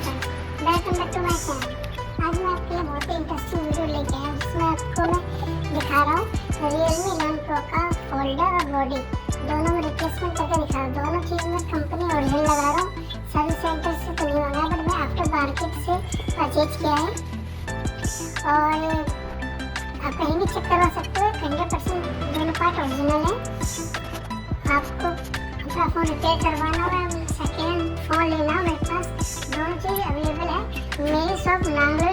Welcome back to my channel. आज मैं आपके लिए बहुत ही इंटरेस्टिंग वीडियो लेके आया हूँ जिसमें आपको मैं दिखा रहा हूँ Realme 11 Pro का फोल्डर और बॉडी दोनों में रिप्लेसमेंट करके दिखा रहा हूँ। दोनों चीज़ में कंपनी ओरिजिनल लगा रहा हूँ, सर्विस सेंटर से तो नहीं मंगाया बट मैं आफ्टर मार्केट से परचेज किया है और आप कहीं भी चेक करवा सकते हो। 100% दोनों पार्ट ओरिजिनल है। आपको अपना फ़ोन रिपेयर करवाना हो या सेकेंड फ़ोन लेना हो, मेरे पास दोनों चीज़ अवेलेबल है। मेरी शॉप नांगलोई